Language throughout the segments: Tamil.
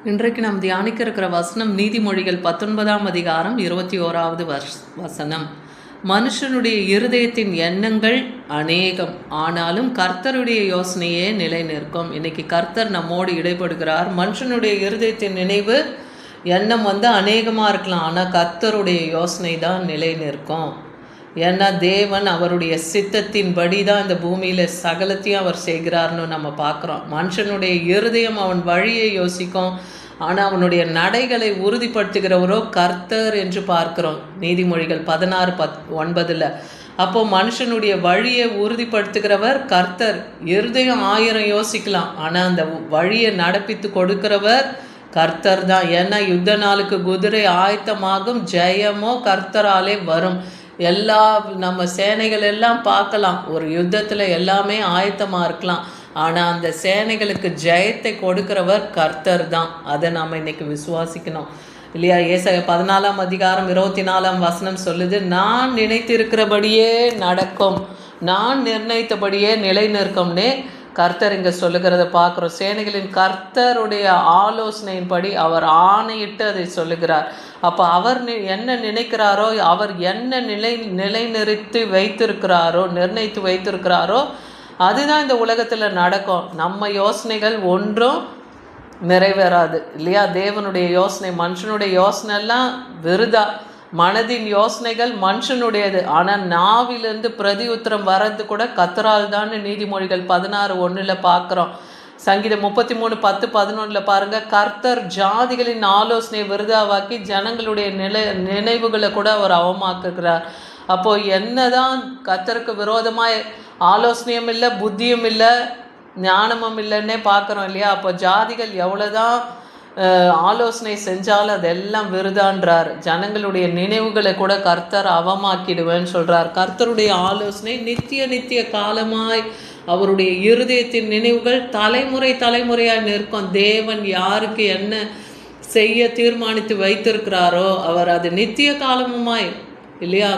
இன்றைக்கு நாம் தியானிக்க இருக்கிற வசனம் நீதிமொழிகள் 19ஆம் அதிகாரம் 21வது வசனம். மனுஷனுடைய இருதயத்தின் எண்ணங்கள் அநேகம், ஆனாலும் கர்த்தருடைய யோசனையே நிலை நிற்கும். இன்னைக்கு கர்த்தர் நம்மோடு இடைப்படுகிறார். மனுஷனுடைய இருதயத்தின் நினைவு எண்ணம் அநேகமாக இருக்கலாம், ஆனால் கர்த்தருடைய யோசனை தான் நிலை நிற்கும். ஏன்னா தேவன் அவருடைய சித்தத்தின்படி தான் இந்த பூமியில் சகலத்தையும் அவர் செய்கிறார்னு நம்ம பார்க்குறோம். மனுஷனுடைய இருதயம் அவன் வழியை யோசிக்கும், ஆனால் அவனுடைய நடைகளை உறுதிப்படுத்துகிறவரோ கர்த்தர் என்று பார்க்கிறோம். நீதிமொழிகள் 16:9. அப்போ மனுஷனுடைய வழியை உறுதிப்படுத்துகிறவர் கர்த்தர். இருதயம் 1000 யோசிக்கலாம், ஆனால் அந்த வழியை நடப்பித்து கொடுக்கிறவர் கர்த்தர் தான். ஏன்னா யுத்த நாளுக்கு குதிரை ஆயத்தமாகும், ஜெயமோ கர்த்தராலே வரும். எல்லா நம்ம சேனைகள் எல்லாம் பார்க்கலாம், ஒரு யுத்தத்தில் எல்லாமே ஆயத்தமாக இருக்கலாம், ஆனால் அந்த சேனைகளுக்கு ஜெயத்தை கொடுக்கிறவர் கர்த்தர் தான். அதை நாம் இன்னைக்கு விசுவாசிக்கணும் இல்லையா? ஏசாயா 14ஆம் அதிகாரம் 24ஆம் வசனம் சொல்லுது, நான் நினைத்திருக்கிறபடியே நடக்கும், நான் நிர்ணயித்தபடியே நிலை நிற்கும்னே கர்த்தர் இங்கே சொல்லுகிறத பார்க்குறோம். சேனைகளின் கர்த்தருடைய ஆலோசனையின்படி அவர் ஆணையிட்டு அதை சொல்லுகிறார். அப்போ அவர் என்ன நினைக்கிறாரோ, அவர் என்ன நிலைநிறுத்தி வைத்திருக்கிறாரோ, நிர்ணயித்து வைத்திருக்கிறாரோ அதுதான் இந்த உலகத்தில் நடக்கும். நம்ம யோசனைகள் ஒன்றும் நிறைவேறாது இல்லையா? தேவனுடைய யோசனை, மனுஷனுடைய யோசனை எல்லாம் விருதா. மனதின் யோசனைகள் மனுஷனுடையது, ஆனால் நாவிலிருந்து பிரதி உத்தரம் வர்றது கூட கர்த்தரால் தான். நீதிமொழிகள் 16:1 பார்க்குறோம். சங்கீதம் 33:10-11 பாருங்க, கர்த்தர் ஜாதிகளின் ஆலோசனை விருதாவாக்கி ஜனங்களுடைய நினைவுகளை கூட அவர் அவமாக்குகிறார். அப்போ என்னதான் கர்த்தருக்கு விரோதமாய் ஆலோசனையும் இல்லை, புத்தியும் இல்லை, ஞானமும் இல்லைன்னே பார்க்குறோம் இல்லையா? அப்போ ஜாதிகள் எவ்வளோதான் ஆலோசனை செஞ்சாலும் அதெல்லாம் விருதான்றார். ஜனங்களுடைய நினைவுகளை கூட கர்த்தர் அவமாக்கிடுவேன்னு சொல்கிறார். கர்த்தருடைய ஆலோசனை நித்திய காலமாய், அவருடைய இருதயத்தின் நினைவுகள் தலைமுறையாக நிற்கும். தேவன் யாருக்கு என்ன செய்ய தீர்மானித்து வைத்திருக்கிறாரோ அவர் அது நித்திய காலமுமாய் இல்லையா?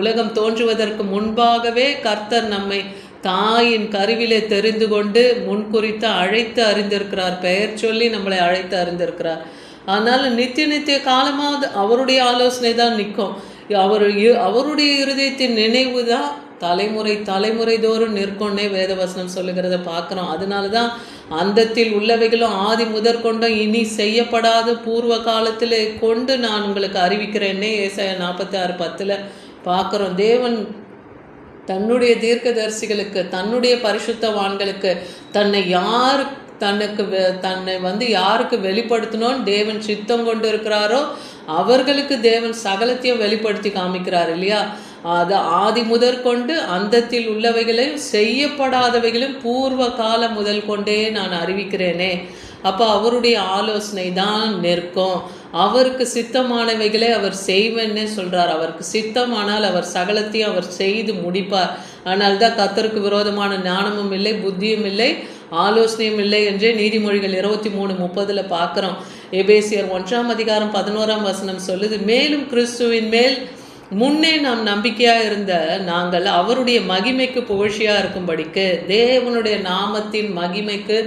உலகம் தோன்றுவதற்கு முன்பாகவே கர்த்தர் நம்மை தாயின் கருவிலே தெரிந்து கொண்டு முன்குறித்து அழைத்து அறிந்திருக்கிறார். பெயர் சொல்லி நம்மளை அழைத்து அறிந்திருக்கிறார். அதனால் நித்திய காலமாக அவருடைய ஆலோசனை தான் நிற்கும். அவருடைய இருதயத்தின் நினைவு தான் தலைமுறை தோறும் நிற்கொன்னே வேதவசனம் சொல்லுகிறத பார்க்குறோம். அதனால தான் அந்தத்தில் உள்ளவைகளும் ஆதி முதற்கொண்டும் இனி செய்யப்படாத பூர்வ காலத்தில் கொண்டு நான் உங்களுக்கு அறிவிக்கிறேன்னே ஏசாயா 46:10 பார்க்குறோம். தேவன் தன்னுடைய தீர்க்கதரிசிகளுக்கு, தன்னுடைய பரிசுத்தவான்களுக்கு தன்னை யாருக்கு வெளிப்படுத்தணும்னு தேவன் சித்தம் கொண்டு இருக்கிறாரோ அவர்களுக்கு தேவன் சகலத்தையும் வெளிப்படுத்தி காமிக்கிறார் இல்லையா? அது ஆதி முதற்கொண்டு அந்தத்தில் உள்ளவைகளையும் செய்யப்படாதவைகளும் பூர்வ காலம் முதல் கொண்டே நான் அறிவிக்கிறேனே. அப்போ அவருடைய ஆலோசனை தான் நிற்கும். அவருக்கு சித்தமானவைகளை அவர் செய்வேன்னே சொல்கிறார். அவருக்கு சித்தமானால் அவர் சகலத்தையும் அவர் செய்து முடிப்பார். ஆனால் தான் கர்த்தருக்கு விரோதமான ஞானமும் இல்லை, புத்தியும் இல்லை, ஆலோசனையும் இல்லை என்றே நீதிமொழிகள் 23:30 பார்க்குறோம். எபேசியர் 1ஆம் அதிகாரம் 11ஆம் வசனம் சொல்லுது, மேலும் கிறிஸ்துவின் மேல் முன்னே நாம் நம்பிக்கையாக இருந்த நாங்கள் அவருடைய மகிமைக்கு புகழ்ச்சியாக இருக்கும்படிக்கு, தேவனுடைய நாமத்தின் மகிமைக்கு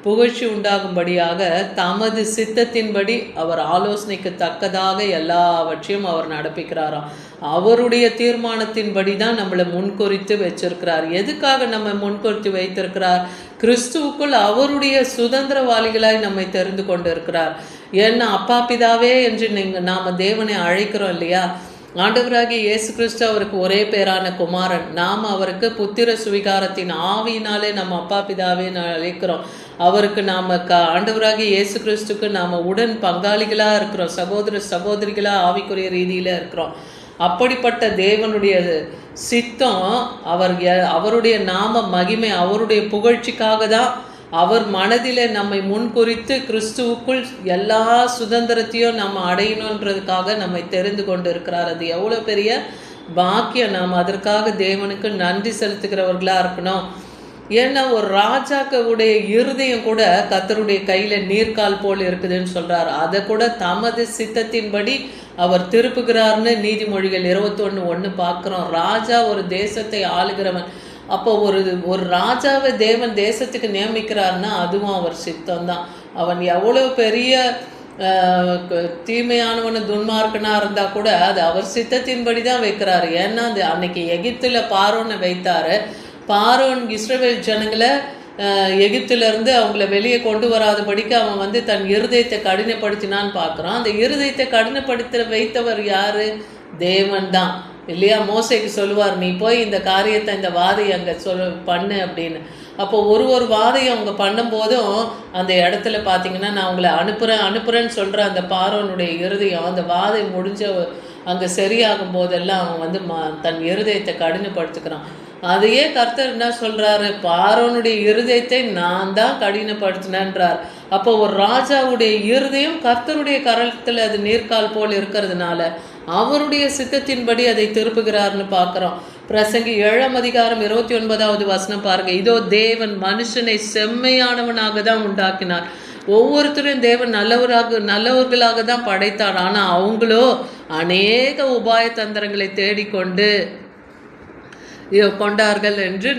புகழ்ச்சி உண்டாகும்படியாக தமது சித்தத்தின்படி அவர் ஆலோசனைக்கு தக்கதாக எல்லாவற்றையும் அவர் நடப்பிக்கிறாராம். அவருடைய தீர்மானத்தின்படி தான் நம்மளை முன்குறித்து வச்சிருக்கிறார். எதுக்காக நம்ம முன்குறித்து வைத்திருக்கிறார்? கிறிஸ்துவுக்குள் அவருடைய சுதந்திரவாளிகளாய் நம்மை தெரிந்து கொண்டு இருக்கிறார். ஏன்னா அப்பா பிதாவே என்று நாம் தேவனை அழைக்கிறோம் இல்லையா? ஆண்டவராகிய இயேசு கிறிஸ்து அவருக்கு ஒரே பேரான குமாரன். நாம் அவருக்கு புத்திர சுவிகாரத்தின் ஆவியினாலே நம்ம அப்பா பிதாவே அழைக்கிறோம். அவருக்கு நாம் ஆண்டவராகிய இயேசு கிறிஸ்துக்கு நாம் உடன் பங்காளிகளாக இருக்கிறோம், சகோதரிகளாக ஆவிக்குரிய ரீதியில் இருக்கிறோம். அப்படிப்பட்ட தேவனுடைய சித்தம் அவருடைய நாம மகிமை, அவருடைய புகழ்ச்சிக்காக தான் அவர் மனதில் நம்மை முன்குறித்து கிறிஸ்துவுக்குள் எல்லா சுதந்திரத்தையும் நம்ம அடையணுன்றதுக்காக நம்மை தெரிந்து கொண்டு இருக்கிறார். அது எவ்வளோ பெரிய பாக்கியம்! நாம் அதற்காக தேவனுக்கு நன்றி செலுத்துகிறவர்களாக இருக்கணும். ஏன்னா ஒரு ராஜாக்களுடைய இருதயம் கூட கர்த்தருடைய கையில் நீர்க்கால் போல் இருக்குதுன்னு சொல்கிறார். அதை கூட தமது சித்தத்தின்படி அவர் திருப்புகிறார்னு நீதிமொழிகள் 21:1 பார்க்குறோம். ராஜா ஒரு தேசத்தை ஆளுகிறவன், அப்போ ஒரு ஒரு ராஜாவை தேவன் தேசத்துக்கு நியமிக்கிறாருன்னா அதுவும் அவர் சித்தம்தான். அவன் எவ்வளோ பெரிய தீமையானவனு துன்மார்க்கனாக இருந்தால் கூட அது அவர் சித்தத்தின்படி தான் வைக்கிறாரு. ஏன்னா அது அன்னைக்கு எகிப்தில் பார்வோனை வைத்தார். பார்வோன் இஸ்ரவேல் ஜனங்களை எகிப்திலேருந்து அவங்கள வெளியே கொண்டு வராதபடிக்கு அவன் வந்து தன் இருதயத்தை கடினப்படுத்தினான்னு பார்க்குறான். அந்த இருதயத்தை கடினப்படுத்த வைத்தவர் யார்? தேவன் தான் இல்லையா? மோசைக்கு சொல்லுவார், நீ போய் இந்த காரியத்தை இந்த வாதையை அங்கே பண்ணு அப்படின்னு. அப்போ ஒரு வாதையை அவங்க பண்ணும்போதும் அந்த இடத்துல பார்த்தீங்கன்னா நான் உங்களை அனுப்புகிறேன்னு சொல்கிற அந்த பார்வோனுடைய இருதயம் அந்த வாதை முடிஞ்ச அங்கே சரியாகும் போதெல்லாம் அவன் வந்து தன் இருதயத்தை கடினப்படுத்துக்கிறான். அதையே கர்த்தர் என்ன சொல்கிறாரு? பார்வோனுடைய இருதயத்தை நான் தான் கடினப்படுத்தினேன்றார். அப்போ ஒரு ராஜாவுடைய இருதயம் கர்த்தருடைய கரத்தில் அது நீர்க்கால் போல் இருக்கிறதுனால அவருடைய சித்தத்தின்படி அதை திருப்புகிறார்னு பார்க்குறோம். பிரசங்கி 7:29 பாருங்க. இதோ தேவன் மனுஷனை செம்மையானவனாக தான் உண்டாக்கினார். ஒவ்வொருத்தரும் தேவன் நல்லவர்களாக தான் படைத்தார். ஆனால் அவங்களோ அநேக உபாய தந்திரங்களை தேடிக்கொண்டு கொண்டார்கள் என்று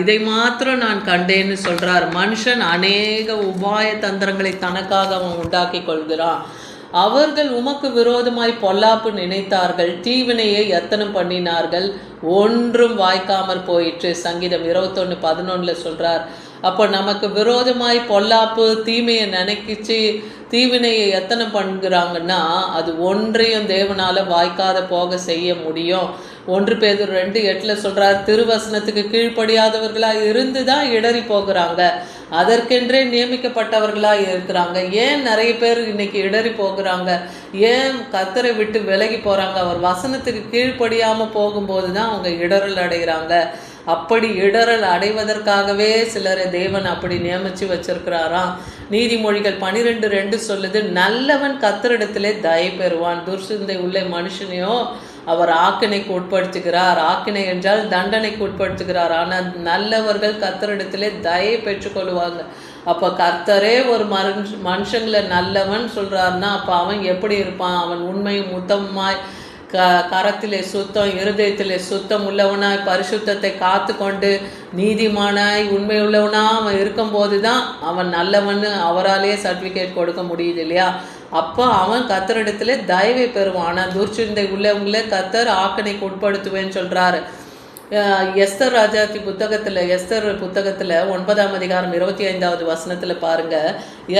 இதை மாத்திரம் நான் கண்டேன்னு சொல்றார். மனுஷன் அநேக உபாய தந்திரங்களை தனக்காக அவன் உண்டாக்கி கொள்கிறான். அவர்கள் உமக்கு விரோதமாய் பொல்லாப்பு நினைத்தார்கள், தீவினையை எத்தனம் பண்ணினார்கள், ஒன்றும் வாய்க்காமற் போயிற்று. சங்கீதம் 21:11 சொல்றார். அப்போ நமக்கு விரோதமாய் பொல்லாப்பு தீமையை நினைக்கிச்சு தீவினையை எத்தனை பண்ணுறாங்கன்னா அது ஒன்றையும் தேவனால் வாய்க்காத போக செய்ய முடியும். 1 பேதுரு 2:8 சொல்கிறார், திருவசனத்துக்கு கீழ்ப்படியாதவர்களாக இருந்து தான் இடறி போகிறாங்க, அதற்கென்றே நியமிக்கப்பட்டவர்களாக இருக்கிறாங்க. ஏன் நிறைய பேர் இன்னைக்கு இடறி போகிறாங்க? ஏன் கர்த்தரை விட்டு விலகி போகிறாங்க? அவர் வசனத்துக்கு கீழ்ப்படியாமல் போகும்போது தான் அவங்க இடறல் அடைகிறாங்க. அப்படி இடறல் அடைவதற்காகவே சிலரை தேவன் அப்படி நியமித்து வச்சிருக்கிறாராம். நீதிமொழிகள் 12:2 சொல்லுது, நல்லவன் கர்த்தரிடத்திலே தயை பெறுவான், துர்சிந்தை உள்ள மனுஷனையோ அவர் ஆக்கினைக்கு உட்படுத்துகிறார். ஆக்கினை என்றால் தண்டனைக்கு உட்படுத்துகிறார். ஆனால் நல்லவர்கள் கர்த்தரிடத்திலே தயை பெற்றுக்கொள்வாங்க. அப்போ கர்த்தரே ஒரு மனுஷங்களை நல்லவன் சொல்கிறாருன்னா அப்போ அவன் எப்படி இருப்பான்? அவன் உண்மையும் உத்தமமாய் கரத்திலே சுத்தம் இருதயத்திலே சுத்தம் உள்ளவனாய் பரிசுத்தத்தை காத்து கொண்டு நீதிமானாய் உண்மை உள்ளவனா அவன் இருக்கும்போது தான் அவன் நல்லவன்னு அவராலேயே சர்டிஃபிகேட் கொடுக்க முடியுது இல்லையா? அப்போ அவன் கர்த்தரிடத்துல தயவை பெறுவான். ஆனால் துர்ச்சிந்தை உள்ளவங்களே கர்த்தர் ஆக்கணைக்கு உட்படுத்துவேன்னு சொல்கிறாரு. எஸ்தர் ராஜாத்தி புத்தகத்தில் 9:25 பாருங்க.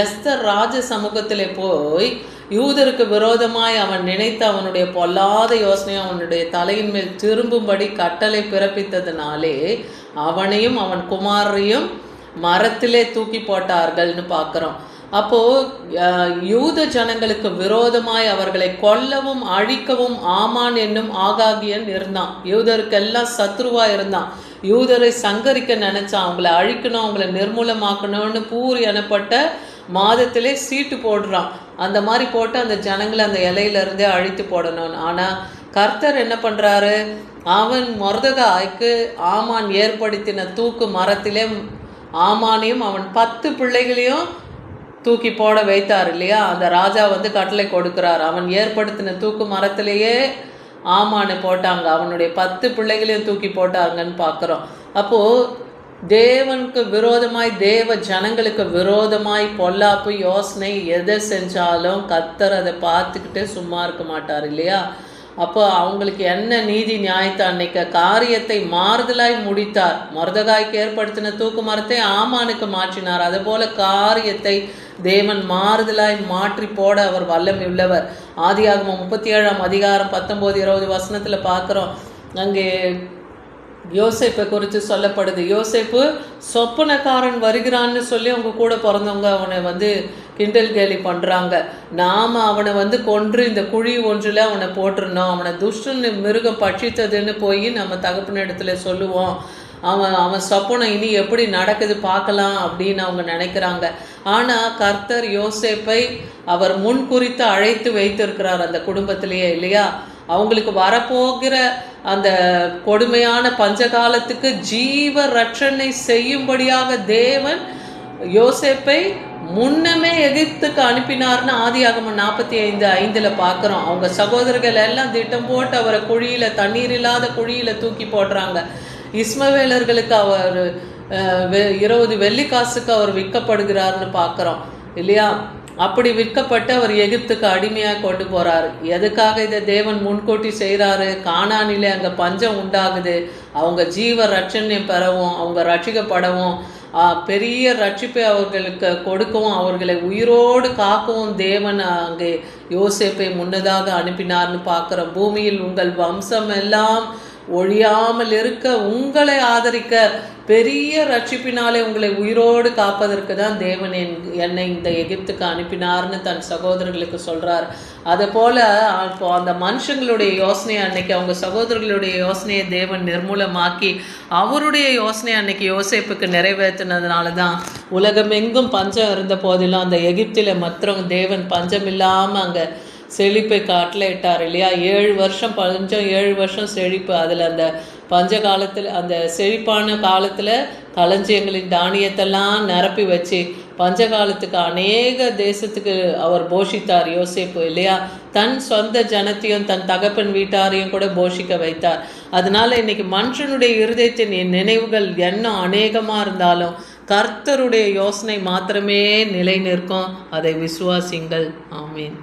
எஸ்தர் ராஜ சமூகத்தில் போய் யூதருக்கு விரோதமாய் அவன் நினைத்த அவனுடைய பொல்லாத யோசனையை அவனுடைய தலையின் மேல் திரும்பும்படி கட்டளை பிறப்பித்ததுனாலே அவனையும் அவன் குமாரையும் மரத்திலே தூக்கி போட்டார்கள்னு பார்க்குறோம். அப்போது யூத ஜனங்களுக்கு விரோதமாய் அவர்களை கொல்லவும் அழிக்கவும் ஆமான் என்னும் ஆகாகியன் இருந்தான். யூதருக்கெல்லாம் சத்ருவாக இருந்தான். யூதரை சங்கரிக்க நினச்சான், அவங்கள அழிக்கணும், அவங்கள நிர்மூலமாக்கணும்னு பூரி எனப்பட்ட மாதத்திலே சீட்டு போடுறான். அந்த மாதிரி போட்டு அந்த ஜனங்களை அந்த இலையிலேருந்தே அழித்து போடணும்னு. ஆனால் கர்த்தர் என்ன பண்ணுறாரு? அவன் மொர்தெகாய்க்கு ஆமான் ஏற்படுத்தின தூக்கு மரத்திலே ஆமானையும் அவன் 10 பிள்ளைகளையும் தூக்கி போட வைத்தார் இல்லையா? அந்த ராஜா வந்து கட்டளை கொடுக்கிறார். அவன் ஏற்படுத்தின தூக்கு மரத்திலேயே ஆமானை போட்டாங்க. அவனுடைய 10 பிள்ளைகளையும் தூக்கி போட்டாங்கன்னு பார்க்குறோம். அப்போது தேவனுக்கு விரோதமாய் தேவ ஜனங்களுக்கு விரோதமாய் பொல்லாப்பு யோசனை எதை செஞ்சாலும் கர்த்தர் அதை பார்த்துக்கிட்டே சும்மா இருக்க மாட்டார் இல்லையா? அப்போ அவங்களுக்கு என்ன நீதி நியாயத்தை அன்னைக்கு காரியத்தை மாறுதலாய் முடித்தார். மொர்தெகாய்க்கு ஏற்படுத்தின தூக்கு மரத்தை ஆமானுக்கு மாற்றினார். அதுபோல காரியத்தை தேவன் மாறுதலாய் மாற்றி போட அவர் வல்லமை உள்ளவர். ஆதியாகமம் 37:19-20 பார்க்குறோம். அங்கே யோசேப்பை குறித்து சொல்லப்படுது. யோசேப்பு சொப்பனக்காரன் வருகிறான்னு சொல்லி அவங்க கூட பிறந்தவங்க அவனை வந்து கிண்டல் கேலி பண்ணுறாங்க. நாம் அவனை வந்து கொன்று இந்த குழி ஒன்றில் அவனை போட்டிருந்தோம், அவனை துஷ்டன்னு மிருகம் பட்சித்ததுன்னு போய் நம்ம தகப்பன இடத்துல சொல்லுவோம், அவன் சொப்பனம் இனி எப்படி நடக்குது பார்க்கலாம் அப்படின்னு அவங்க நினைக்கிறாங்க. ஆனால் கர்த்தர் யோசேப்பை அவர் முன் குறித்து அழைத்து வைத்திருக்கிறார் அந்த குடும்பத்திலேயே இல்லையா? அவங்களுக்கு வரப்போகிற அந்த கொடுமையான பஞ்சகாலத்துக்கு ஜீவ ரட்சணை செய்யும்படியாக தேவன் யோசேப்பை முன்னமே எகிப்துக்கு அனுப்பினார்னு ஆதியாகமம் 45:5 பார்க்குறோம். அவங்க சகோதரர்கள் எல்லாம் திட்டம் போட்டு அவரை குழியில், தண்ணீர் இல்லாத குழியில் தூக்கி போடுறாங்க. இஸ்மவேலர்களுக்கு அவர் 20 வெள்ளிக்காசுக்கு அவர் விற்கப்படுகிறார்னு பார்க்குறோம் இல்லையா? அப்படி விற்கப்பட்டு அவர் எகிப்துக்கு அடிமையாக கொண்டு போகிறாரு. எதுக்காக இதை தேவன் முன்கூட்டி செய்கிறாரு? கானானிலே அங்கே பஞ்சம் உண்டாகுது, அவங்க ஜீவ ரட்சண்யம் பெறவும், அவங்க ரட்சிக்கப்படவும், பெரிய ரட்சிப்பை அவர்களுக்கு கொடுக்கவும், அவர்களை உயிரோடு காக்கவும் தேவன் அங்கே யோசேப்பை முன்னதாக அனுப்பினார்னு பார்க்குறோம். பூமியில் உங்கள் வம்சம் எல்லாம் ஒழியாமல் இருக்க, உங்களை ஆதரிக்க, பெரிய ரட்சிப்பினாலே உங்களை உயிரோடு காப்பதற்கு தான் தேவன் என்னை இந்த எகிப்துக்கு அனுப்பினார்னு தன் சகோதரர்களுக்கு சொல்கிறார். அதை போல் இப்போ அந்த மனுஷங்களுடைய யோசனையை அன்னைக்கு, அவங்க சகோதரர்களுடைய யோசனையை தேவன் நிர்மூலமாக்கி அவருடைய யோசனை அன்னைக்கு யோசேப்புக்கு நிறைவேற்றினதுனால தான் உலகமெங்கும் பஞ்சம் இருந்த போதிலும் அந்த எகிப்தில் மாத்திரம் தேவன் பஞ்சம் இல்லாமல் அங்கே செழிப்பை காட்டலிட்டார் இல்லையா? 7 வருஷம் பஞ்சம், 7 வருஷம் செழிப்பு. அதில் அந்த பஞ்ச காலத்தில், அந்த செழிப்பான காலத்தில் களஞ்சியங்களின் தானியத்தெல்லாம் நிரப்பி வச்சு பஞ்ச காலத்துக்கு அநேக தேசத்துக்கு அவர் போஷித்தார் யோசேப்பு இல்லையா? தன் சொந்த ஜனத்தையும் தன் தகப்பன் வீட்டாரையும் கூட போஷிக்க வைத்தார். அதனால இன்னைக்கு மனுஷனுடைய இருதயத்தின் நினைவுகள் எண்ணம் அநேகமாக இருந்தாலும் கர்த்தருடைய யோசனை மாத்திரமே நிலை நிற்கும். அதை விசுவாசிங்கள். ஆமீன்.